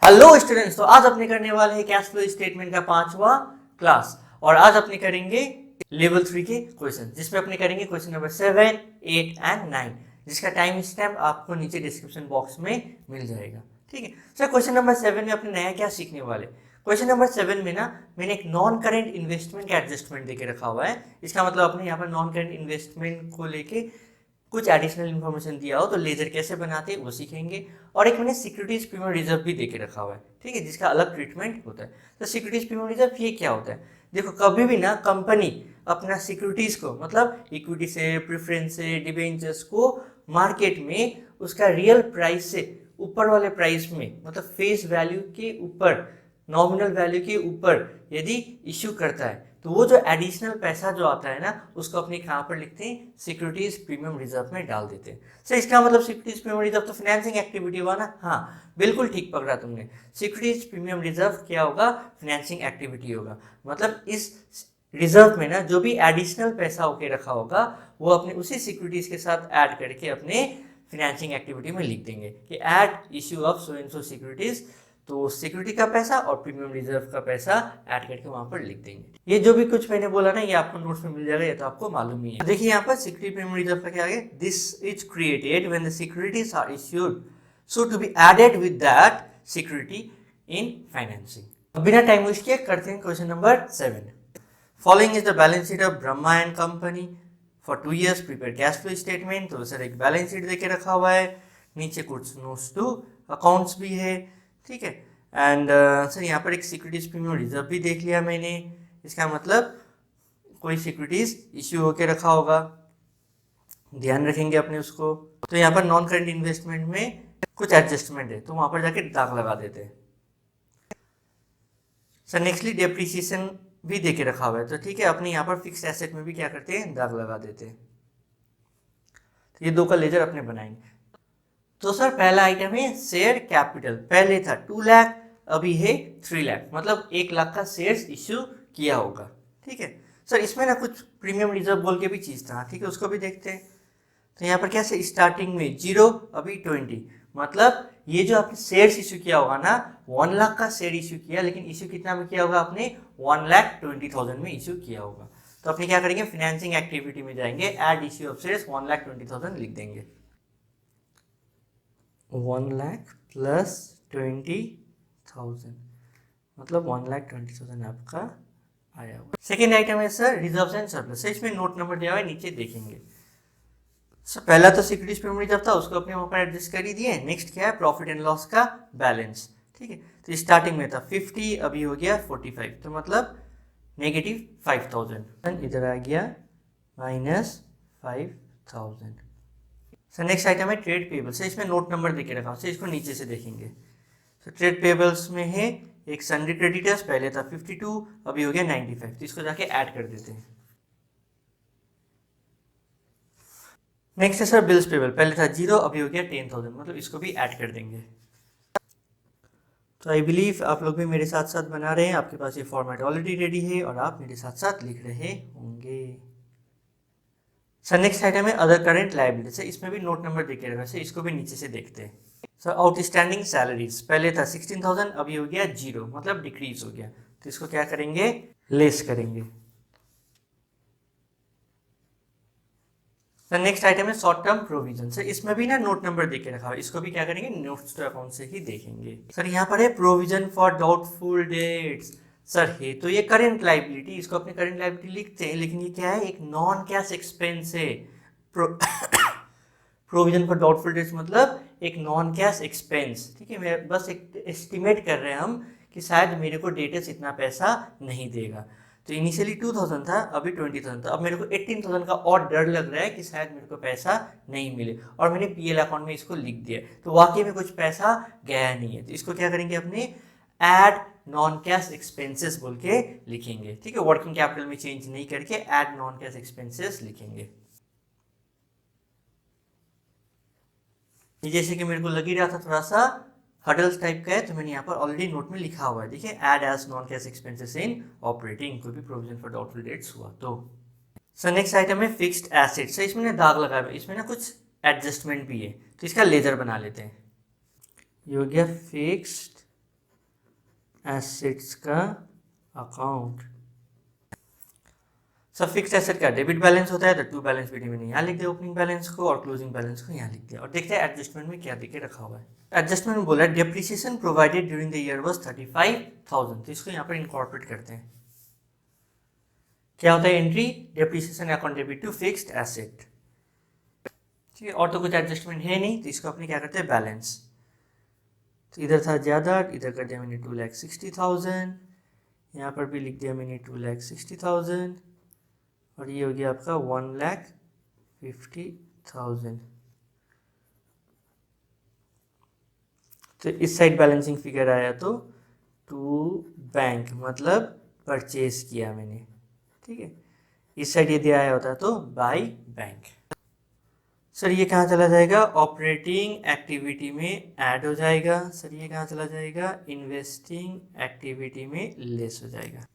Hello students, तो आज अपने करने वाले हैं कैश फ्लो स्टेटमेंट का 5वां क्लास। और आज अपने करेंगे लेवल 3 के क्वेश्चन, जिसमें अपने करेंगे क्वेश्चन नंबर 7, 8 एंड 9, जिसका टाइम स्टैम्प आपको नीचे डिस्क्रिप्शन बॉक्स में मिल जाएगा। ठीक है सर, क्वेश्चन नंबर 7 में अपने नया क्या सीखने वाले। क्वेश्चन नंबर 7 में ना मैंने एक नॉन करेंट इन्वेस्टमेंट का एडजस्टमेंट देके रखा हुआ है। इसका मतलब अपने यहाँ पर नॉन करेंट इन्वेस्टमेंट को लेके कुछ एडिशनल इन्फॉर्मेशन दिया हो तो लेजर कैसे बनाते हैं वो सीखेंगे। और एक मैंने सिक्योरिटीज प्रीमियम रिजर्व भी देके रखा हुआ है, ठीक है, जिसका अलग ट्रीटमेंट होता है। तो सिक्योरिटीज प्रीमियम रिजर्व ये क्या होता है? देखो, कभी भी ना कंपनी अपना सिक्योरिटीज को मतलब इक्विटी से, प्रेफरेंस से, डिबेंचर्स को मार्केट में उसका रियल प्राइस से ऊपर वाले प्राइस में, मतलब फेस वैल्यू के ऊपर, नॉमिनल वैल्यू के ऊपर यदि इश्यू करता है तो वो जो एडिशनल पैसा जो आता है ना, उसको अपने कहाँ पर लिखते हैं? सिक्योरिटीज प्रीमियम रिजर्व में डाल देते हैं। सर, इसका मतलब सिक्योरिटीज प्रीमियम रिजर्व तो फाइनेंसिंग एक्टिविटी हुआ ना? हाँ, बिल्कुल ठीक पकड़ा तुमने। सिक्योरिटीज प्रीमियम रिजर्व क्या होगा? फाइनेंसिंग एक्टिविटी होगा। मतलब इस रिजर्व में ना जो भी एडिशनल पैसा होके रखा होगा वो अपने उसी सिक्योरिटीज के साथ ऐड करके अपने फाइनेंसिंग एक्टिविटी में लिख देंगे कि add issue of so and so securities. तो सिक्योरिटी का पैसा और प्रीमियम रिजर्व का पैसा ऐड करके वहां पर लिख देंगे। ये जो भी कुछ मैंने बोला ना, ये आपको नोट्स में मिल जाएगा, ये तो आपको मालूम ही है। देखिए यहाँ पर सिक्योरिटी प्रीमियम रिजर्व का क्या है? This is created when the securities are issued so to be added with that security in financing. बिना टाइम वेस्ट किए करते हैं question number 7। Following is the balance sheet of Brahma and company for 2 years prepare cash flow statement. तो sir एक balance sheet देके रखा हुआ है, नीचे कुछ नोट्स टू अकाउंट्स भी है, ठीक है। एंड सर यहाँ पर एक सिक्योरिटीज प्रीमियम रिजर्व भी देख लिया मैंने। इसका मतलब कोई सिक्योरिटीज इश्यू होके रखा होगा, ध्यान रखेंगे अपने उसको। तो यहाँ पर नॉन करेंट इन्वेस्टमेंट में कुछ एडजस्टमेंट है तो वहां पर जाके दाग लगा देते हैं। सर नेक्स्टली डेप्रिसिएशन भी देके रखा हुआ है, तो ठीक है, अपने यहाँ पर फिक्स एसेट में भी क्या करते हैं? दाग लगा देते हैं। तो ये दो का लेजर अपने बनाएंगे। तो सर पहला आइटम है शेयर कैपिटल। पहले था 2 लाख, अभी है 3 लाख, मतलब 1 लाख का शेयर्स इश्यू किया होगा, ठीक है। सर इसमें ना कुछ प्रीमियम रिजर्व बोल के भी चीज था, ठीक है, उसको भी देखते हैं। तो यहाँ पर क्या से स्टार्टिंग में 0, अभी 20, मतलब ये जो आपने शेयर्स इश्यू किया होगा ना, 1 लाख का शेयर इश्यू किया, लेकिन इश्यू कितना में किया होगा आपने? 1,20,000 में इश्यू किया होगा। तो अपने क्या करेंगे? फाइनेंसिंग एक्टिविटी में जाएंगे, एड इश्यू ऑफ शेयर्स 1,20,000 लिख देंगे। 1 लाख प्लस 20,000, मतलब 1,20,000 आपका आया हुआ। सेकेंड आइटम है सर रिजर्व एंड सरप्लस। इसमें नोट नंबर दिया हुआ है, नीचे देखेंगे। सर पहला तो सिक्योरिटीज प्रीमियम रिजर्व था, उसको अपने वहां पर एडजस्ट कर ही दिए। नेक्स्ट क्या है? प्रॉफिट एंड लॉस का बैलेंस, ठीक है। तो स्टार्टिंग में था 50, अभी हो गया 45, तो मतलब -5,000 इधर आ गया, -5,000। सर नेक्स्ट आइटम है ट्रेड पेबल्स। से इसमें नोट नंबर देके रखा है, इसको नीचे से देखेंगे। सर ट्रेड पेबल्स में है एक सन्ड्री क्रेडिटर्स, पहले था 52, अभी हो गया 95, तो इसको जाके ऐड कर देते हैं। नेक्स्ट है सर बिल्स पेबल, पहले था 0, अभी हो गया 10,000, मतलब इसको भी ऐड कर देंगे। तो आई बिलीव आप लोग भी मेरे साथ साथ बना रहे हैं, आपके पास ये फॉर्मेट ऑलरेडी रेडी है और आप मेरे साथ साथ लिख रहे होंगे। सर नेक्स्ट आइटम है अदर करेंट लायबिलिटी। सर इसमें भी नोट नंबर देके रखा है, इसको भी नीचे से देखते हैं। सर आउटस्टैंडिंग सैलरीज, पहले था 16,000, अभी हो गया 0, मतलब डिक्रीज हो गया, तो इसको क्या करेंगे? लेस करेंगे। सर नेक्स्ट आइटम है शॉर्ट टर्म प्रोविजन। सर इसमें भी ना नोट नंबर देके रखा है, इसको भी क्या करेंगे? नोट्स टू अकाउंट से ही देखेंगे। सर यहाँ पर है provision for doubtful dates. Sir है तो ये करेंट लाइबिलिटी, इसको अपने करेंट लाइबिलिटी लिखते हैं, लेकिन ये क्या है? एक नॉन कैश एक्सपेंस है। प्रोविजन फॉर डाउटफुल डेट्स मतलब एक नॉन कैश एक्सपेंस, ठीक है। मैं बस एक एस्टिमेट कर रहे हैं हम कि शायद मेरे को डेटर्स इतना पैसा नहीं देगा। तो इनिशियली 2,000 था, अभी 20,000 था, अब मेरे को 18,000 का और डर लग रहा है कि शायद मेरे को पैसा नहीं मिले, और मैंने पीएल अकाउंट में इसको लिख दिया, तो वाकई में कुछ पैसा गया नहीं है। तो इसको क्या करेंगे? अपने ऐड नॉन कैश एक्सपेंसेस बोल के लिखेंगे, ठीक है। वर्किंग कैपिटल में चेंज नहीं करके ऐड नॉन कैश एक्सपेंसेस लिखेंगे। ये जैसे कि मेरे को लग ही रहा था थोड़ा सा हडल्स टाइप का है, तो मैंने यहाँ पर ऑलरेडी नोट में लिखा हुआ है, देखिए, add as non cash expenses in operating, कोई भी प्रोविजन फॉर डाउटफुल डेट्स हुआ तो। सर नेक्स्ट आइटम है फिक्स्ड एसेट्स। सर इसमें ना दाग लगा हुआ है, इसमें ना कुछ एडजस्टमेंट भी है, तो इसका लेजर बना लेते हैं। ये हो गया फिक्स्ड एसेट्स का अकाउंट। सब फिक्स्ड एसेट का डेबिट बैलेंस होता है तो टू बैलेंस शीट में यहाँ लिख दिया ओपनिंग बैलेंस को और क्लोजिंग बैलेंस को यहाँ लिख दिया। और देखते हैं एडजस्टमेंट में क्या देके रखा हुआ है। एडजस्टमेंट में बोला depreciation provided during the year was 35,000, तो इसको यहाँ पर इनकॉर्पोरेट करते हैं। क्या होता है entry, depreciation account debit to fixed asset. ठीक है, और तो कुछ एडजस्टमेंट है नहीं, तो इसको अपने क्या करते हैं बैलेंस। तो इधर था ज़्यादा, इधर कर दिया मैंने 2,60,000, यहाँ पर भी लिख दिया मैंने 2,60,000 और ये हो गया आपका 1,50,000। तो इस साइड बैलेंसिंग फिगर आया तो टू बैंक मतलब परचेज किया मैंने। ठीक है, इस साइड यदि आया होता तो बाय बैंक। सर ये कहाँ चला जाएगा, ऑपरेटिंग एक्टिविटी में ऐड हो जाएगा। सर ये कहाँ चला जाएगा, इन्वेस्टिंग एक्टिविटी में लेस हो जाएगा।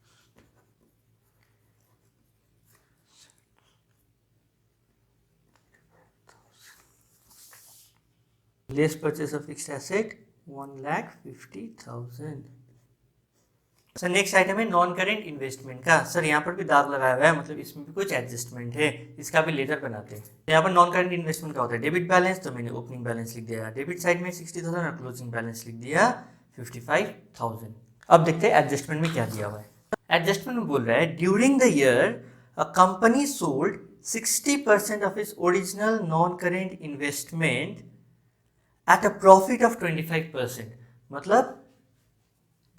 Less purchase of fixed asset 1,50,000। Sir next item है नॉन करेंट इन्वेस्टमेंट का। सर यहाँ पर भी दाग लगाया हुआ है, मतलब इसमें भी कुछ एडजस्टमेंट है, इसका भी लेजर बनाते हैं। यहाँ पर नॉन करेंट इन्वेस्टमेंट का होता है डेबिट बैलेंस, तो मैंने ओपनिंग बैलेंस लिख दिया डेबिट साइड में 60,000 और क्लोजिंग बैलेंस लिख दिया 55,000। अब देखते हैं एडजस्टमेंट में क्या दिया हुआ है। एडजस्टमेंट में बोल रहा है during the year a company sold 60% of its original non current investment at a profit of 25%। मतलब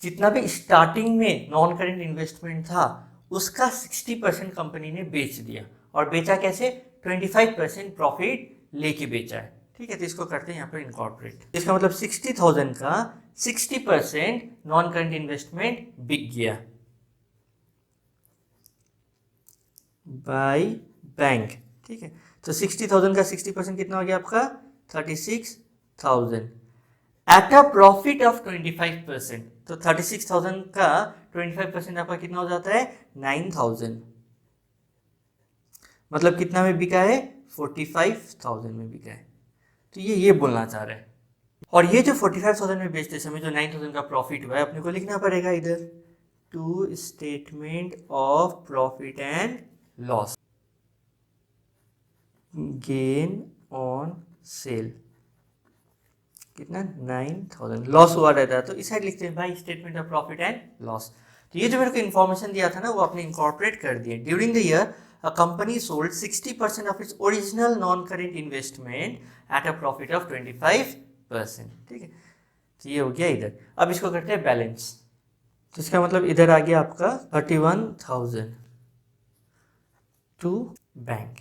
जितना भी स्टार्टिंग में नॉन करेंट इन्वेस्टमेंट था उसका 60% कंपनी ने बेच दिया, और बेचा कैसे, 25% प्रॉफिट लेके बेचा है। ठीक है, तो इसको करते हैं यहाँ पर इनकॉर्पोरेट। इसका मतलब 60,000 का 60% नॉन करेंट इन्वेस्टमेंट बिक गया बाय बैंक। ठीक है, तो 60,000 का 60% कितना हो गया आपका 36,000 एट अ प्रॉफिट ऑफ 25%। तो 36,000 का 25% आपका कितना हो जाता है 9,000। मतलब कितना में बिका है 45,000 में बिका है। तो ये बोलना चाह रहा है। और ये जो 45,000 में बेचते समय जो 9,000 का प्रॉफिट हुआ है अपने को लिखना पड़ेगा इधर to statement of profit and loss, gain on sale कितना 9,000, लॉस हुआ रहता है तो इस साइड लिखते हैं भाई statement of profit and loss. तो ये जो मेरे को इन्फॉर्मेशन दिया था ना वो आपने इनकॉर्पोरेट कर दिया। During the year a company sold 60% of its original non current investment at a profit of 25%। ठीक है, तो ये हो गया इधर। अब इसको करते हैं बैलेंस। तो इसका मतलब इधर आ गया आपका 31,000 टू बैंक,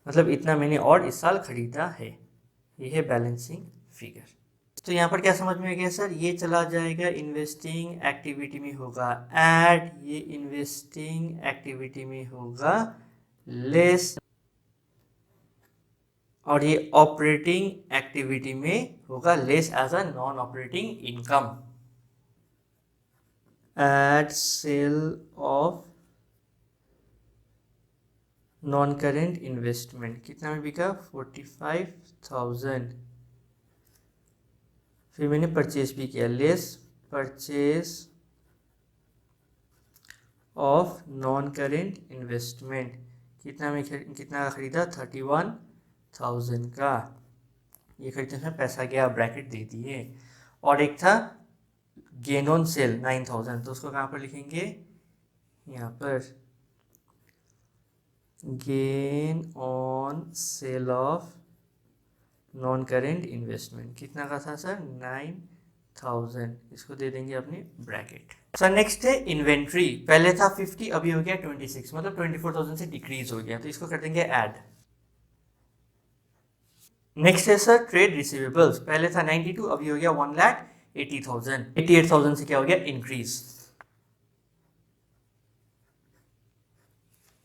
मतलब इतना मैंने और इस साल खरीदा है। ये है बैलेंसिंग फिगर। तो यहाँ पर क्या समझ में आ गया सर, ये चला जाएगा इन्वेस्टिंग एक्टिविटी में होगा ऐड, ये इन्वेस्टिंग एक्टिविटी में होगा लेस, और ये ऑपरेटिंग एक्टिविटी में होगा less as a non operating income. Add sale of non current investment कितना में बिका 45,000। फिर मैंने परचेज भी किया less purchase of non current investment कितना में कितना का खरीदा 31,000 का। ये खरीदने में पैसा गया ब्रैकेट दे दिए। और एक था गेन ऑन सेल 9,000, तो उसको कहाँ पर लिखेंगे यहाँ पर gain on cell of non current investment कितना का था सर 9,000, इसको दे देंगे अपने ब्रैकेट। सर नेक्स्ट है इन्वेंट्री। पहले था 50 अभी हो गया 26, मतलब 24,000 से डिक्रीज हो गया, तो इसको कर देंगे ऐड। नेक्स्ट है सर ट्रेड रिसीवेबल्स। पहले था 92 अभी हो गया 1,80,000, 88,000 से क्या हो गया इंक्रीज।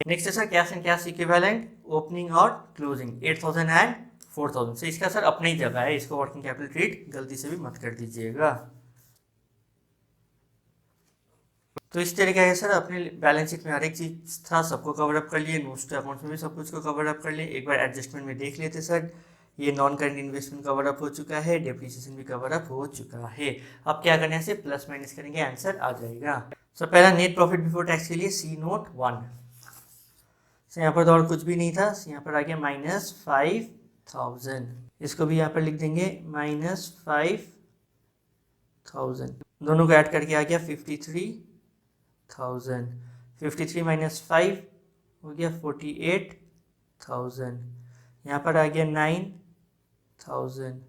नेक्स्ट है sir cash and cash equivalent opening और क्लोजिंग 8,000 एंड 4,000 से इसका सर अपनी ही जगह है, इसको वर्किंग कैपिटल ट्रीट गलती से भी मत कर दीजिएगा। तो इस तरीके से सर अपने बैलेंस शीट में हर एक चीज था सबको कवर अप कर लिए, नोट्स टू अकाउंट्स में भी सब कुछ को कवर अप कर लिए। एक बार एडजस्टमेंट में देख लेते सर ये non current investment cover up हो चुका है, डेप्रिसिएशन भी कवर अप हो चुका है। अब क्या करने से प्लस माइनस करेंगे, आंसर आ जाएगा। सो पहला नेट प्रॉफिट बिफोर टैक्स के लिए सी नोट 1। सो यहाँ पर तो और कुछ भी नहीं था, यहाँ पर आ गया -5000। इसको भी यहाँ पर लिख देंगे -5000। दोनों को ऐड करके आ गया 53000। 53 - 5 हो गया 48000। यहाँ पर आ गया 9000।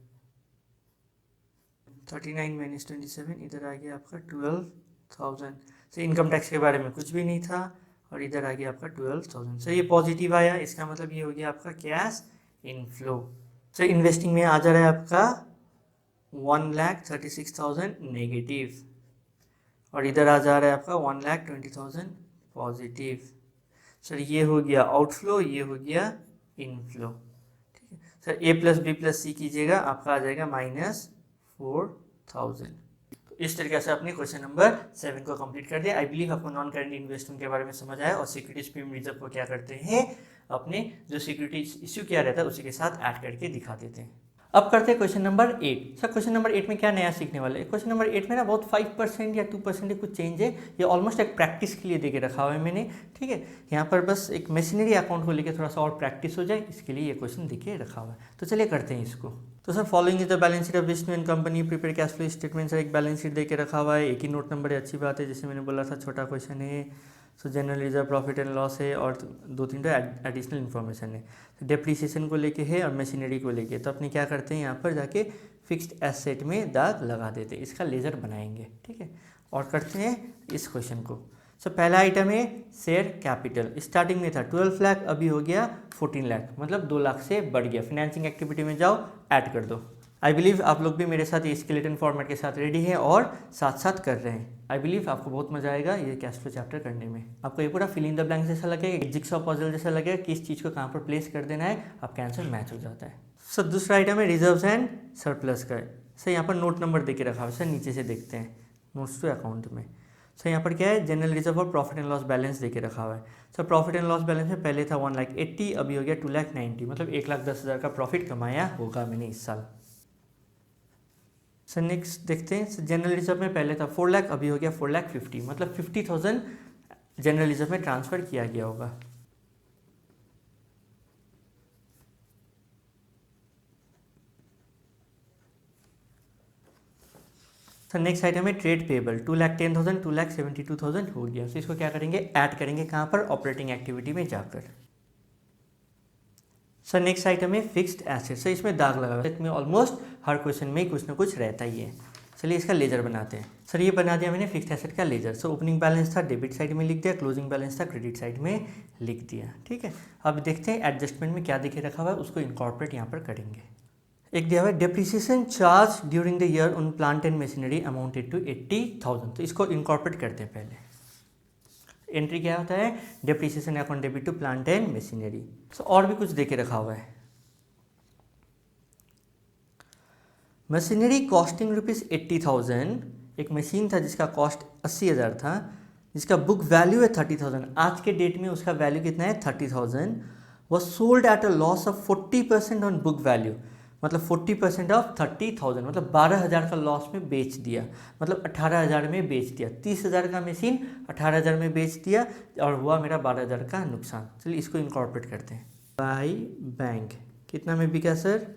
39 - 27 इधर आ गया आपका 12000। तो इनकम टैक्स के बारे में कुछ भी नहीं था और इधर आ गया आपका 12000। सो ये पॉजिटिव आया, इसका मतलब ये हो गया आपका कैश इनफ्लो। सो इन्वेस्टिंग में आ जा रहा है आपका 1,36,000 नेगेटिव और इधर आ जा रहा है आपका 1,20,000 पॉजिटिव। सर ये हो गया आउटफ्लो, ये हो गया इनफ्लो। ठीक है सर, A + B + C कीजिएगा, आपका आ जाएगा -4000। तो इस तरीके से आपने क्वेश्चन नंबर 7 को कंप्लीट कर दिया। आई बिलीव आपको नॉन करेंट इन्वेस्टमेंट के बारे में समझ आया और सिक्योरिटीज प्रीमियम रिजर्व को क्या करते हैं, अपने जो सिक्योरिटीज इश्यू किया रहता है उसी के साथ ऐड करके दिखा देते हैं। अब करते हैं question number 8। Sir question number 8 में क्या नया सीखने वाले हैं? क्वेश्चन नंबर 8 में ना बहुत 5% या 2% कुछ चेंज है, ये ऑलमोस्ट एक प्रैक्टिस के लिए दे के रखा हुआ है मैंने। ठीक है, यहाँ पर बस एक मशीनरी अकाउंट को लेकर थोड़ा सा और प्रैक्टिस हो जाए, इसके लिए ये क्वेश्चन दे के रखा हुआ है। तो चलिए करते हैं इसको। तो sir following is the balance sheet of Westman company, prepaid cash flow statement. Sir एक बैलेंस शीट दे के रखा हुआ है, एक ही नोट नंबर है, अच्छी बात है, जैसे मैंने बोला था छोटा क्वेश्चन है। सो general reserve, profit and loss है और 2-3 एडिशनल इन्फॉर्मेशन है। डेप्रिसिएशन को लेके है और मशीनरी को लेके। तो अपने क्या करते हैं, यहाँ पर जाके फिक्स्ड एसेट में दाग लगा देते हैं, इसका लेजर बनाएंगे। ठीक है, और करते हैं इस क्वेश्चन को। सो पहला आइटम है शेयर कैपिटल। स्टार्टिंग में था 12 लाख, अभी हो गया 14 लाख, मतलब 2 लाख से बढ़ गया। फाइनेंसिंग एक्टिविटी में जाओ, ऐड कर दो। आई बिलीव आप लोग भी मेरे साथ ये स्केलेटन फॉर्मेट के साथ रेडी है और साथ साथ कर रहे हैं। आई बिलीव आपको बहुत मजा आएगा ये कैश फ्लो चैप्टर करने में। आपको ये पूरा फिल इन द ब्लैंक जैसा लगेगा, जिक्सॉ पजल जैसा लगेगा, किस चीज़ को कहाँ पर प्लेस कर देना है, आपका आंसर मैच हो जाता है। सर दूसरा आइटम है रिजर्व्स एंड सरप्लस का। सर यहाँ पर नोट नंबर दे के रखा है, सर नीचे से देखते हैं नोट्स टू अकाउंट में। सर यहाँ पर क्या है, जनरल रिजर्व और प्रॉफिट एंड लॉस बैलेंस दे के रखा हुआ है। Sir profit and loss balance में पहले था 1,80,000, अभी हो गया 2,90,000, मतलब 1,10,000 का प्रॉफिट कमाया होगा मैंने इस साल। सर नेक्स्ट देखते हैं, जनरल रिजर्व में पहले था 4 लाख, अभी हो गया 4,50,000, मतलब 50,000 जनरल रिजर्व में ट्रांसफ़र किया गया होगा। सर नेक्स्ट आइटम है ट्रेड पेबल, 2,10,000, 2,72,000 हो गया। तो इसको क्या करेंगे, ऐड करेंगे कहाँ पर, ऑपरेटिंग एक्टिविटी में जाकर। सर नेक्स्ट आइटम है फिक्स्ड एसेट। सर इसमें दाग लगा हुआ है, इसमें ऑलमोस्ट हर क्वेश्चन में कुछ ना कुछ रहता ही है। चलिए इसका लेजर बनाते हैं। सर ये बना दिया मैंने फिक्स्ड एसेट का लेजर। सो ओपनिंग बैलेंस था डेबिट साइड में लिख दिया, क्लोजिंग बैलेंस था क्रेडिट साइड में लिख दिया। ठीक है, अब देखते हैं एडजस्टमेंट में क्या दिखे रखा हुआ है, उसको इनकॉर्पोरेट यहाँ पर करेंगे। एक दिया हुआ है depreciation charge during the year on plant and machinery amounted to 80,000। तो इसको इनकॉर्पोरेट करते हैं पहले। एंट्री क्या होता है, depreciation account debit to plant and machinery. So और भी कुछ देके रखा हुआ है। Machinery costing ₹80,000। एक मशीन था जिसका कॉस्ट 80,000 था, जिसका बुक वैल्यू है 30,000। आज के डेट में उसका वैल्यू कितना है, 30,000। Was sold at a loss of 40% on book value, मतलब 40% ऑफ 30,000, मतलब 12,000 का लॉस में बेच दिया, मतलब 18,000 में बेच दिया। 30,000 का मशीन 18,000 में बेच दिया और हुआ मेरा 12,000 का नुकसान। चलिए इसको इनकॉर्पोरेट करते हैं। बाई बैंक कितना में बिका सर,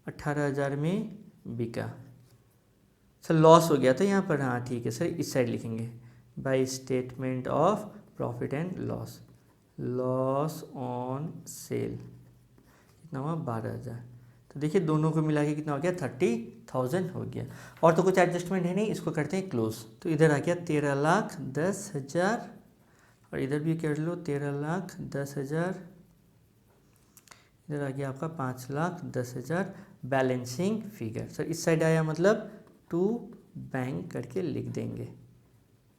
18,000 में बिका। सर लॉस हो गया था यहाँ पर, हाँ ठीक है सर, इस साइड लिखेंगे by statement of profit and loss, loss on sale कितना हुआ, 12,000। तो देखिए दोनों को मिला के कितना हो गया, 30,000 हो गया। और तो कुछ एडजस्टमेंट है नहीं, इसको करते हैं क्लोज। तो इधर आ गया 13,10,000 और इधर भी कर लो 13,10,000। इधर आ गया आपका 5,10,000 बैलेंसिंग फिगर। सर इस साइड आया मतलब टू बैंक करके लिख देंगे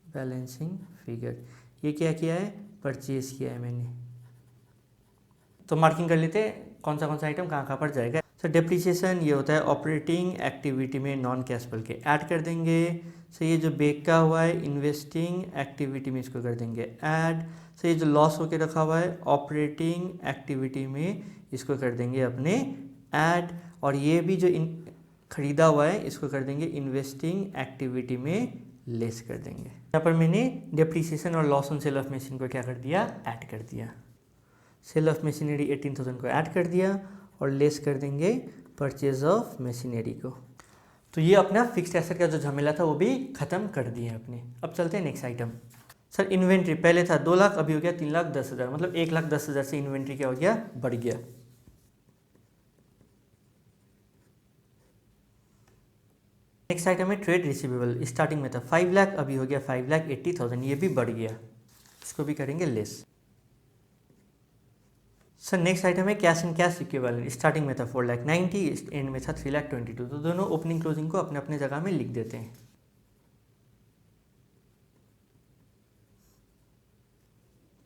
बैलेंसिंग फिगर। ये क्या किया है, परचेज किया है मैंने। तो मार्किंग कर लेते हैं कौन सा आइटम कहाँ पर जाएगा। सर डेप्रिसिएशन ये होता है ऑपरेटिंग एक्टिविटी में नॉन कैशबल के, ऐड कर देंगे। सर ये जो बेचा हुआ है इन्वेस्टिंग एक्टिविटी में, इसको कर देंगे ऐड। सर ये जो लॉस होके रखा हुआ है ऑपरेटिंग एक्टिविटी में, इसको कर देंगे अपने ऐड, और ये भी जो खरीदा हुआ है इसको कर देंगे इन्वेस्टिंग एक्टिविटी में लेस कर देंगे। यहाँ पर मैंने डेप्रीसिएशन और loss on sale of machine को क्या कर दिया, ऐड कर दिया। सेल ऑफ मशीनरी 18,000 को ऐड कर दिया और लेस कर देंगे परचेज ऑफ मशीनरी को। तो ये अपना फिक्स्ड एसेट का जो झमेला था वो भी खत्म कर दिया अपने। अब चलते हैं नेक्स्ट आइटम। सर इन्वेंट्री पहले था 2 लाख, अभी हो गया 3,10,000, मतलब 1,10,000 से इन्वेंट्री क्या हो गया, बढ़ गया। नेक्स्ट आइटम है ट्रेड रिसीवेबल। स्टार्टिंग में था 5 लाख, अभी हो गया 5,80,000, ये भी बढ़ गया, इसको भी करेंगे लेस। सर नेक्स्ट आइटम है cash and cash equivalent. Starting में था 4,90,000, एंड में था 3,22,000, तो दोनों ओपनिंग क्लोजिंग को अपने अपने जगह में लिख देते हैं।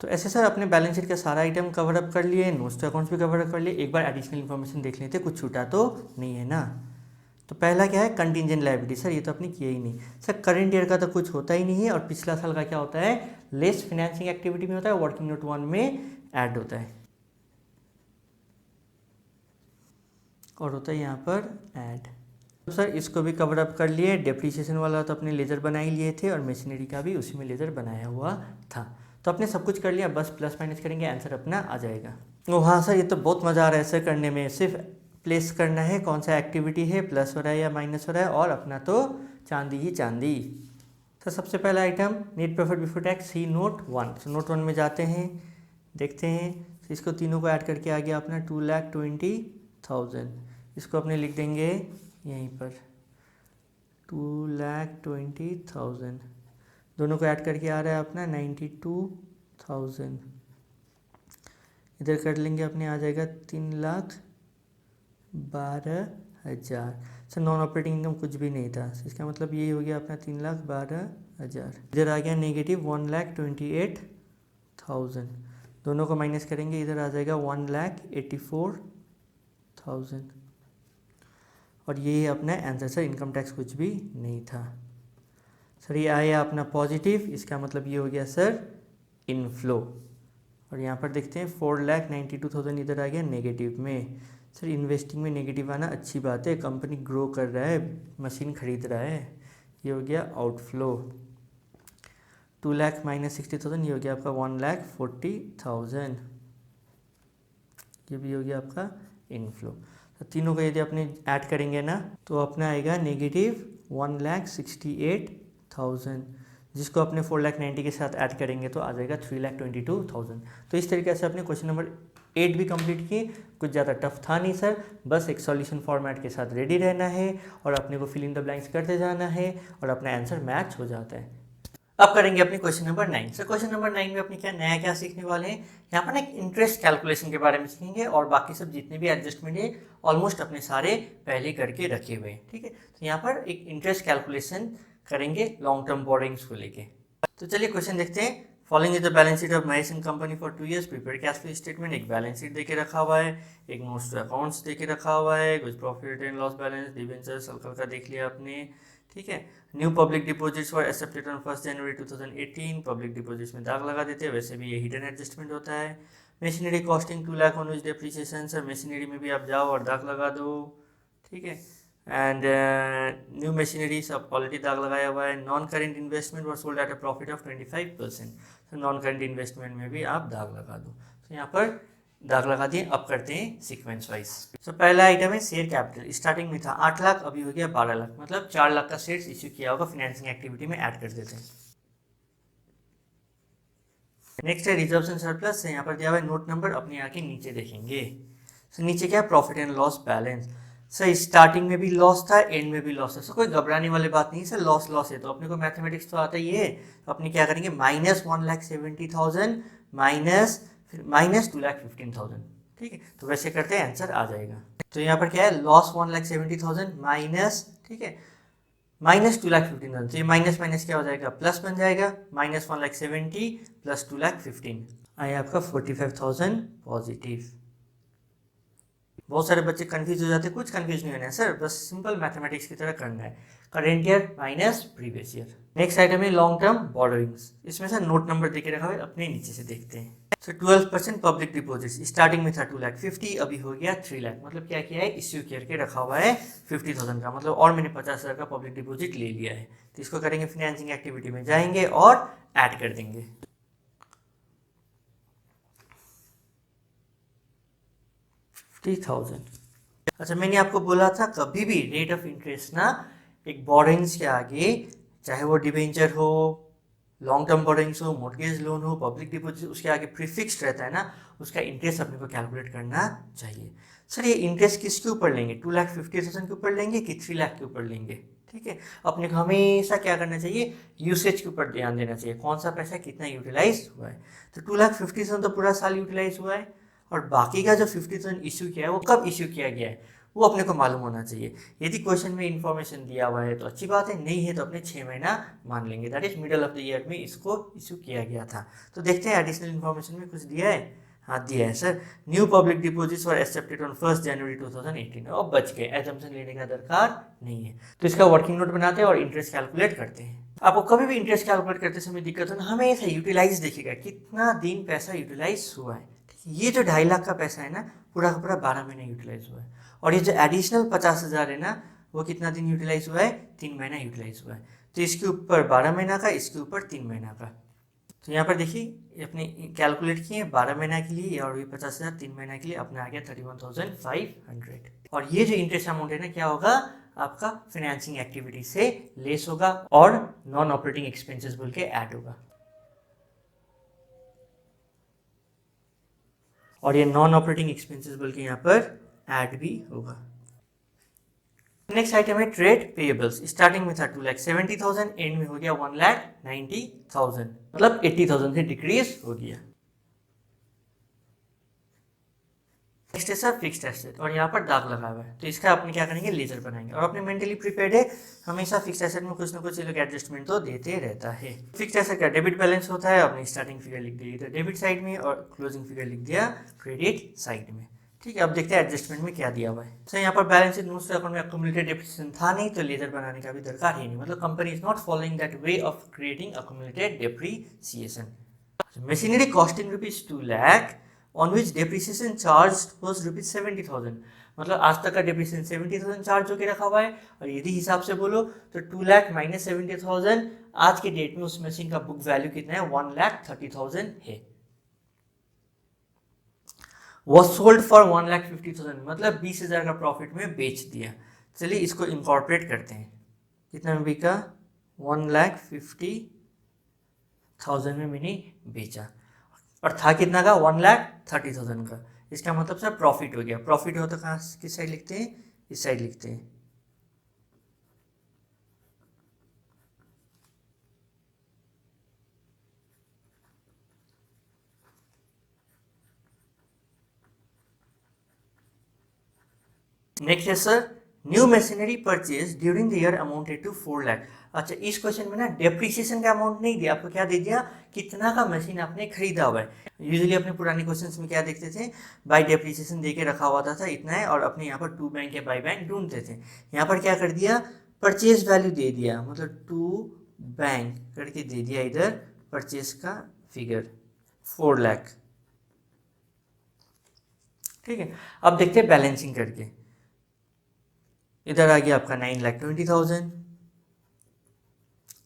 तो ऐसे सर अपने बैलेंस शीट का सारा आइटम कवर अप कर लिए, नोट्स टू अकाउंट्स भी कवर अप कर लिए। एक बार एडिशनल इन्फॉर्मेशन देख लेते, कुछ छूटा तो नहीं है ना। तो पहला क्या है, कंटिजेंट लायबिलिटी। सर ये तो अपने किया ही नहीं। सर करंट ईयर का तो कुछ होता ही नहीं है, और पिछला साल का क्या होता है, लेस फाइनेंसिंग एक्टिविटी में होता है, वर्किंग नोट 1 में ऐड होता है, और होता है यहाँ पर ऐड। तो सर इसको भी कवर अप कर लिए। डेप्रीसिएशन वाला तो अपने लेजर बना ही लिए थे, और मशीनरी का भी उसी में लेजर बनाया हुआ था। तो अपने सब कुछ कर लिया, बस प्लस माइनस करेंगे, आंसर अपना आ जाएगा। ओ हाँ सर, ये तो बहुत मज़ा आ रहा है ऐसे करने में। सिर्फ प्लेस करना है कौन सा एक्टिविटी है, प्लस हो रहा है या माइनस हो रहा है, और अपना तो चांदी ही चांदी। तो सबसे पहला item net profit before tax, see note 1। तो नोट 1 में जाते हैं, देखते हैं। तो इसको तीनों को ऐड करके आ गया अपना 2,20,000। इसको अपने लिख देंगे यहीं पर 2,20,000। दोनों को ऐड करके आ रहा है अपना 92,000। इधर कर लेंगे अपने, आ जाएगा 3,12,000। सर नॉन ऑपरेटिंग इनकम कुछ भी नहीं था, इसका मतलब यही हो गया अपना 3,12,000। इधर आ गया नेगेटिव 1,28,000। दोनों को माइनस करेंगे, इधर आ जाएगा 1,84,000। और ये अपना आंसर। सर इनकम टैक्स कुछ भी नहीं था। सर ये आया अपना पॉजिटिव, इसका मतलब ये हो गया सर इनफ्लो। और यहाँ पर देखते हैं 4,92,000 इधर आ गया नेगेटिव में। सर इन्वेस्टिंग में नेगेटिव आना अच्छी बात है, कंपनी ग्रो कर रहा है, मशीन खरीद रहा है। ये हो गया आउटफ्लो। 2,00,000 माइनस 60,000, ये हो गया आपका 1,40,000। ये भी हो गया आपका इनफ्लो। तो तीनों को यदि अपने ऐड करेंगे ना, तो अपना आएगा नेगेटिव 1,68,000, जिसको अपने 4,90,000 के साथ ऐड करेंगे तो आ जाएगा 3,22,000। तो इस तरीके से अपने क्वेश्चन नंबर 8 भी कंप्लीट किए। कुछ ज़्यादा टफ था नहीं सर, बस एक सॉल्यूशन फॉर्मेट के साथ रेडी रहना है और अपने को फिल इन द ब्लैंक्स करते जाना है और अपना आंसर मैच हो जाता है। अब करेंगे अपनी question number 9। Sir question number 9 में अपने क्या सीखने वाले हैं, यहाँ पर एक इंटरेस्ट कैलकुलेशन के बारे में सीखेंगे, और बाकी सब जितने भी एडजस्टमेंट है ऑलमोस्ट अपने सारे पहले करके रखे हुए हैं। ठीक है, तो यहाँ पर एक इंटरेस्ट कैलकुलेशन करेंगे लॉन्ग टर्म बोरिंग्स को लेके। तो चलिए क्वेश्चन देखते हैं। Following is the balance sheet of Mahesh and company for 2 years। Prepare cash flow statement, एक बैलेंस शीट देके रखा हुआ है, एक नोट्स टू अकाउंट्स देके रखा हुआ है, कुछ profit and loss balance, debentures हल्का का देख लिया आपने। ठीक है, new public deposits for accepted on 1 January 2018। Public deposits में दाग लगा देते हैं, वैसे भी ये हिडन एडजस्टमेंट होता है। Machinery costing 2 lakh on which depreciation. Sir machinery में भी आप जाओ और दाग लगा दो। ठीक है, एंड न्यू मशीनरी सब क्वालिटी दाग लगाया हुआ है। Non current investment were sold at a profit of 25%। तो नॉन करेंट इन्वेस्टमेंट में भी आप दाग लगा दो। तो यहाँ पर दाग लगा दिए। अब करते हैं सीक्वेंस वाइज। तो पहला आइटम है शेयर कैपिटल। स्टार्टिंग में था 8 लाख, अभी हो गया 12 लाख, मतलब 4 लाख का शेयर्स इश्यू किया होगा, फाइनेंसिंग एक्टिविटी में ऐड कर देते हैं। नेक्स्ट है रिजर्व्स एंड सरप्लस। यहाँ पर दिया हुआ है नोट नंबर, अपने आके नीचे देखेंगे। तो नीचे क्या, profit and loss balance. Sir starting में भी लॉस था, एंड में भी लॉस है, सर कोई घबराने वाली बात नहीं है। सर लॉस है तो अपने को मैथमेटिक्स तो आता ही है। तो अपने क्या करेंगे, माइनस 1,70,000 माइनस 2,15,000। ठीक है, तो वैसे करते हैं, आंसर आ जाएगा। तो यहाँ पर क्या है, लॉस 1,70,000 माइनस, ठीक है, माइनस 2,15,000। तो ये माइनस माइनस क्या हो जाएगा, प्लस बन जाएगा। माइनस 1,70,000 प्लस 2,15,000 आया आपका 45,000 पॉजिटिव। बहुत सारे बच्चे कंफ्यूज हो जाते हैं, कुछ कंफ्यूज नहीं होना है सर, बस सिंपल मैथमेटिक्स की तरह करना है। Current year minus previous year. Next item है लॉन्ग टर्म बोरोइंग्स। इसमें सर नोट नंबर देके रखा हुआ है, अपने नीचे से देखते हैं। सो 12% पब्लिक डिपॉजिट स्टार्टिंग में था 2,50,000, अभी हो गया 3,00,000। मतलब क्या किया है, इश्यू करके रखा हुआ है 50,000 का, मतलब और मैंने 50,000 का पब्लिक डिपॉजिट ले लिया है। तो इसको करेंगे, फाइनेंसिंग एक्टिविटी में जाएंगे और ऐड कर देंगे। अच्छा, मैंने आपको बोला था कभी भी रेट ऑफ इंटरेस्ट ना एक बोरिंग्स के आगे, चाहे वो डिबेंचर हो, लॉन्ग टर्म बोरिंग्स हो, मॉर्गेज लोन हो, पब्लिक डिपॉजिट, उसके आगे प्रीफिक्स्ड रहता है ना, उसका इंटरेस्ट अपने को कैलकुलेट करना चाहिए। सर ये इंटरेस्ट किसके ऊपर लेंगे, 2,50,000 के ऊपर लेंगे कि 3,00,000 के ऊपर लेंगे? ठीक है, अपने को हमेशा क्या करना चाहिए, यूसेज के ऊपर ध्यान देना चाहिए, कौन सा पैसा कितना यूटिलाइज हुआ है। तो 2,50,000 तो पूरा साल यूटिलाइज हुआ है, और बाकी का जो 50,000 इशू किया है वो कब इशू किया गया है वो अपने को मालूम होना चाहिए। यदि क्वेश्चन में इन्फॉर्मेशन दिया हुआ है तो अच्छी बात है, नहीं है तो अपने 6 महीना मान लेंगे, that is middle of the year में इसको इशू किया गया था। तो देखते हैं एडिशनल इन्फॉर्मेशन में कुछ दिया है। हाँ दिया है sir, new public deposits were accepted on 1 जनवरी 2018। अब बच गए, एजम्पशन लेने का दरकार नहीं है। तो इसका वर्किंग नोट बनाते हैं और इंटरेस्ट कैलकुलेट करते हैं। आपको कभी भी इंटरेस्ट कैलकुलेट करते समय दिक्कत हो ना, हमेशा यूटिलाइज देखिएगा, कितना दिन पैसा यूटिलाइज हुआ है। ये जो 2.5 लाख का पैसा है ना, पूरा का पूरा 12 महीने यूटिलाइज हुआ है। और ये जो एडिशनल 50,000 है ना, वो कितना दिन यूटिलाइज हुआ है, 3 महीना यूटिलाइज हुआ है। तो इसके ऊपर 12 महीना का, इसके ऊपर 3 महीना का। तो यहाँ पर देखिए अपने कैलकुलेट किए 12 महीना के लिए, और ये 50,000 3 महीना के लिए, अपना आ गया 31,500। और ये जो इंटरेस्ट अमाउंट है ना, क्या होगा, आपका फाइनेंसिंग एक्टिविटी से लेस होगा और नॉन ऑपरेटिंग एक्सपेंसेस बोल के ऐड होगा। और ये नॉन ऑपरेटिंग एक्सपेंसेस बोल के यहाँ पर ऐड भी होगा। नेक्स्ट आइटम है ट्रेड पेएबल्स। स्टार्टिंग में था 2,70,000, एंड में हो गया 1,90,000, मतलब 80,000 से डिक्रीज हो गया। नेक्स्ट है सर फिक्स्ड एसेट, और यहाँ पर दाग लगा हुआ है, तो इसका अपने क्या करेंगे, लेजर बनाएंगे। और अपने मेंटली प्रिपेयर्ड है, हमेशा फिक्स्ड एसेट में कुछ ना कुछ लोग एडजस्टमेंट तो देते रहता है। फिक्स्ड एसेट का डेबिट बैलेंस होता है, अपनी स्टार्टिंग फिगर लिख दी इधर डेबिट साइड में और क्लोजिंग फिगर लिख दिया क्रेडिट साइड में। ठीक है, अब देखते हैं एडजस्टमेंट में क्या दिया हुआ है। तो यहाँ पर बैलेंस शीट नोट्स अकाउंट में अक्यूमुलेटेड डेप्रिसिएशन था नहीं, तो लेजर बनाने का भी दरकार ही नहीं, मतलब company is not following that way of creating accumulated depreciation. Machinery costing rupees 2 lakh on which depreciation charged was rupees 70,000, मतलब आज तक का डेप्रिसिएशन 70,000 चार्ज होकर रखा हुआ है। और यदि हिसाब से बोलो तो 2 लाख माइनस 70,000, आज के डेट में उस मशीन का बुक वैल्यू कितना है, 1,30,000 है। वॉज सोल्ड फॉर 1,50,000, मतलब 20,000 का प्रॉफिट में बेच दिया। चलिए इसको इंकॉर्पोरेट करते हैं, कितना में बिका, 1,50,000 में मैंने बेचा, और था कितना का, 1,30,000 का। इसका मतलब सर प्रॉफिट हो गया। प्रॉफिट हो तो कहाँ किस साइड लिखते हैं, इस साइड लिखते हैं। नेक्स्ट है sir new machinery purchase during the year amounted to 4 lakh. अच्छा, इस क्वेश्चन में ना डेप्रिसिएशन का अमाउंट नहीं दिया, आपको क्या दे दिया, कितना का मशीन आपने खरीदा हुआ है। यूजुअली अपने पुराने क्वेश्चंस में क्या देखते थे, बाय डेप्रिसिएशन दे के रखा हुआ था इतना है, और अपने यहाँ पर टू बैंक या बाई बैंक ढूंढते थे। यहाँ पर क्या कर दिया, परचेज वैल्यू दे दिया, मतलब टू बैंक करके दे दिया इधर परचेज का फिगर 4 लाख। ठीक है, अब देखते हैं बैलेंसिंग करके। इधर आ गया आपका 9,20,000,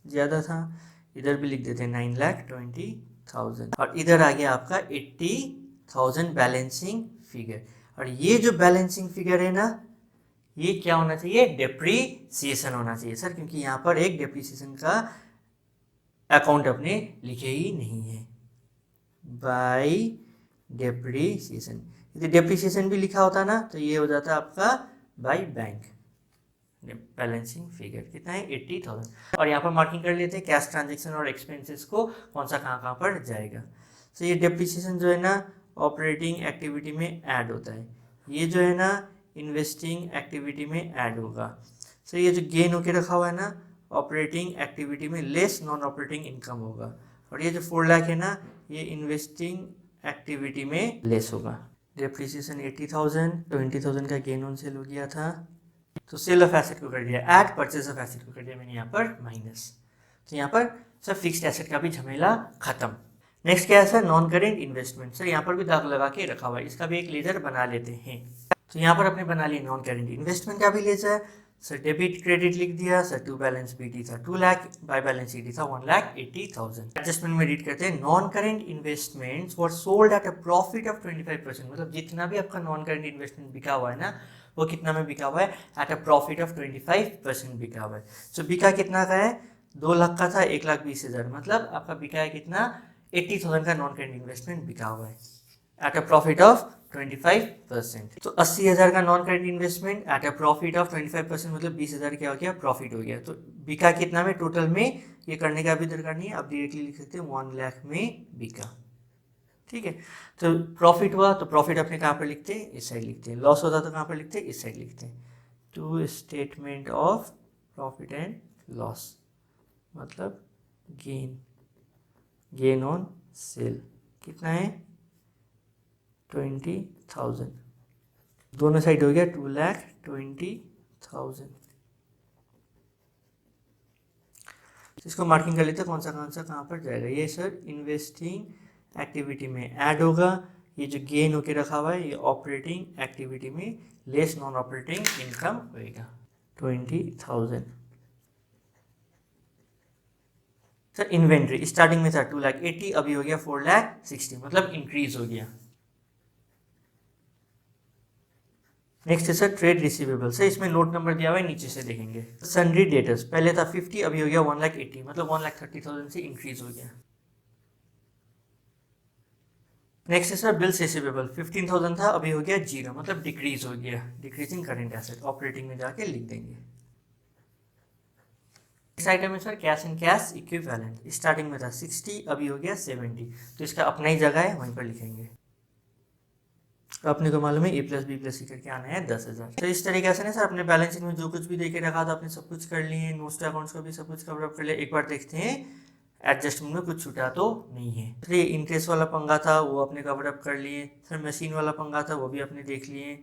ज़्यादा था, इधर भी लिख देते हैं 9,20,000, और इधर आ गया आपका 80,000 बैलेंसिंग फिगर। और ये जो बैलेंसिंग फिगर है ना, ये क्या होना चाहिए, डेप्रीसिएशन होना चाहिए सर, क्योंकि यहाँ पर एक डेप्रीसिएशन का अकाउंट अपने लिखे ही नहीं है, बाय डेप्रीसिएशन। यदि डेप्रीसिएशन भी लिखा होता ना तो ये हो जाता आपका बाय बैंक। बैलेंसिंग फिगर कितना है, 80,000। और यहाँ पर मार्किंग कर लेते हैं कैश ट्रांजेक्शन और एक्सपेंसेस को, कौन सा कहाँ पर जाएगा। तो ये डेप्रिसिएशन जो है ना ऑपरेटिंग एक्टिविटी में ऐड होता है, ये जो है ना इन्वेस्टिंग एक्टिविटी में ऐड होगा। तो ये जो गेन होके रखा हुआ है ना ऑपरेटिंग एक्टिविटी में लेस नॉन ऑपरेटिंग इनकम होगा। और ये जो 4 लाख है ना, ये इन्वेस्टिंग एक्टिविटी में लेस होगा। डेप्रिसिएशन 80,000, 20,000 का गेन ऑन सेल हो गया था, तो सेल ऑफ एसेट को कर दिया ऐड, परचेज ऑफ एसेट को कर दिया मैंने यहाँ पर माइनस। तो यहाँ पर सर फिक्स्ड एसेट का भी झमेला खत्म। नेक्स्ट क्या है sir, non current investment. Sir यहाँ पर भी दाग लगा के रखा हुआ है, इसका भी एक लेजर बना लेते हैं। तो यहाँ पर अपने बना लिए नॉन करेंट इन्वेस्टमेंट का भी लेजर। सर डेबिट क्रेडिट लिख दिया। सर टू बैलेंस बीटी था 2 लाख, बाय बैलेंस ईडी था 1,80,000। एडजस्टमेंट में रीड करते हैं, non current investments were sold at a profit of 25%। मतलब जितना भी आपका नॉन करेंट इन्वेस्टमेंट बिका हुआ है ना, वो कितना में बिका हुआ है, एट अ प्रॉफिट ऑफ 25% बिका हुआ है। सो बिका कितना का है, 2 लाख का था 1,20,000, मतलब आपका बिका है कितना, 80,000 का नॉन करेंट इन्वेस्टमेंट बिका हुआ है एट अ प्रॉफिट ऑफ 25%। तो 80,000 का non current investment at a profit of 25%, मतलब 20,000 क्या हो गया, प्रॉफिट हो गया। तो बिका कितना में टोटल में, ये करने का भी दरकार नहीं है, आप डायरेक्टली लिख सकते हैं 1 लाख में बिका। ठीक है, तो प्रॉफिट हुआ तो प्रॉफिट अपने कहाँ पर लिखते हैं, इस साइड लिखते हैं। लॉस होता तो कहाँ पर लिखते हैं, इस साइड लिखते हैं। To statement of profit and loss, मतलब गेन ऑन सेल कितना है, 20,000। दोनों साइड हो गया 2,20,000। इसको मार्किंग कर लेते हैं, कौन सा कहाँ पर जाएगा। ये सर इन्वेस्टिंग एक्टिविटी में ऐड होगा। ये जो गेन होके रखा हुआ है, ये ऑपरेटिंग एक्टिविटी में लेस नॉन ऑपरेटिंग इनकम होएगा 20,000। सर इन्वेंट्री स्टार्टिंग में था 2,80,000, अभी हो गया 4,60,000, मतलब इंक्रीज हो गया। नेक्स्ट है सर ट्रेड रिसीवेबल। सर इसमें नोट नंबर दिया हुआ है, नीचे से देखेंगे। सन्ड्री डेटर्स पहले था 50, अभी हो गया 1,80,000, मतलब 1,30,000 से इंक्रीज हो गया। नेक्स्ट है सर बिल्स रिसीवेबल, 15,000 था, अभी हो गया 0, मतलब डिक्रीज हो गया, डिक्रीजिंग करेंट एसेट। ऑपरेटिंग में जाके लिख देंगे। नेक्स्ट आइटम है sir cash and cash equivalent. Starting में था 60, अभी हो गया 70, तो इसका अपना ही जगह है, वहीं पर लिखेंगे। तो अपने को मालूम है ए प्लस बी प्लस सी करके आना है 10,000। तो इस तरीके से ना सर अपने बैलेंस शीट में जो कुछ भी देके रखा था आपने सब कुछ कर लिए, नोट्स अकाउंट्स को भी सब कुछ कवर अप कर लिया। एक बार देखते हैं एडजस्टमेंट में कुछ छूटा तो नहीं है। तो ये इंटरेस्ट वाला पंगा था वो अपने कवर अप कर लिए। सर मशीन वाला पंगा था वो भी अपने देख लिए।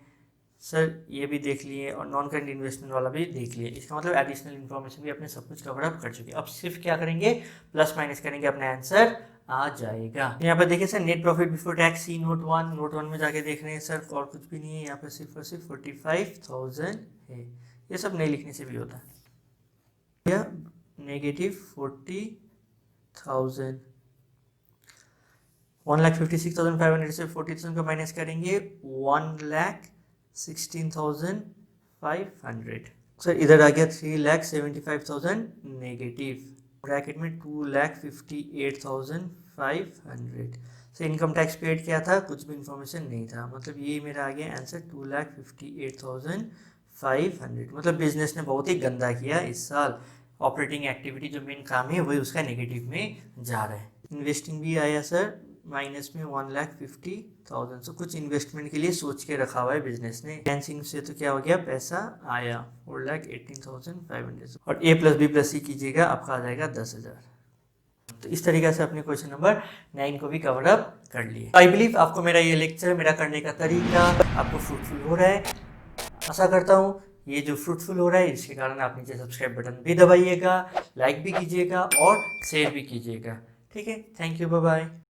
सर ये भी देख लिए और नॉन करेंट इन्वेस्टमेंट वाला भी देख लिए। इसका मतलब एडिशनल इन्फॉर्मेशन भी अपने सब कुछ कवर अप कर चुके। अब सिर्फ क्या करेंगे, प्लस माइनस करेंगे, अपना आंसर आ जाएगा। यहाँ पर देखिए sir net profit before tax see note 1 में जाके देख रहे हैं सर, और कुछ भी नहीं है यहाँ पर, सिर्फ और सिर्फ 45,000 है। ये सब नहीं लिखने से भी होता है। नेगेटिव 40,000, 1,56,500 से 40,000 को माइनस करेंगे 1,16,500। सर इधर आ गया 3,75,000 नेगेटिव, ब्रैकेट में 2,58,500। सो इनकम टैक्स पेड क्या था, कुछ भी इन्फॉर्मेशन नहीं था, मतलब ये मेरा आ गया आंसर 2,58,500। मतलब बिजनेस ने बहुत ही गंदा किया इस साल। ऑपरेटिंग एक्टिविटी जो मेन काम है वही उसका नेगेटिव में जा रहा है। इन्वेस्टिंग भी आया सर माइनस में 1,50,000। सो कुछ इन्वेस्टमेंट के लिए सोच के रखा हुआ है बिजनेस ने। फाइनेंसिंग से तो क्या हो गया, पैसा आया 4,18,500। और ए प्लस बी प्लस सी कीजिएगा, आपका आ जाएगा 10,000। तो इस तरीके से अपने क्वेश्चन नंबर 9 को भी कवर अप कर लिए। आई बिलीव आपको मेरा ये लेक्चर, मेरा करने का तरीका आपको फ्रूटफुल हो रहा है। आशा करता हूँ ये जो फ्रूटफुल हो रहा है इसके कारण आप नीचे सब्सक्राइब बटन भी दबाइएगा, लाइक भी कीजिएगा और शेयर भी कीजिएगा। ठीक है, थैंक यू, बाय बाय।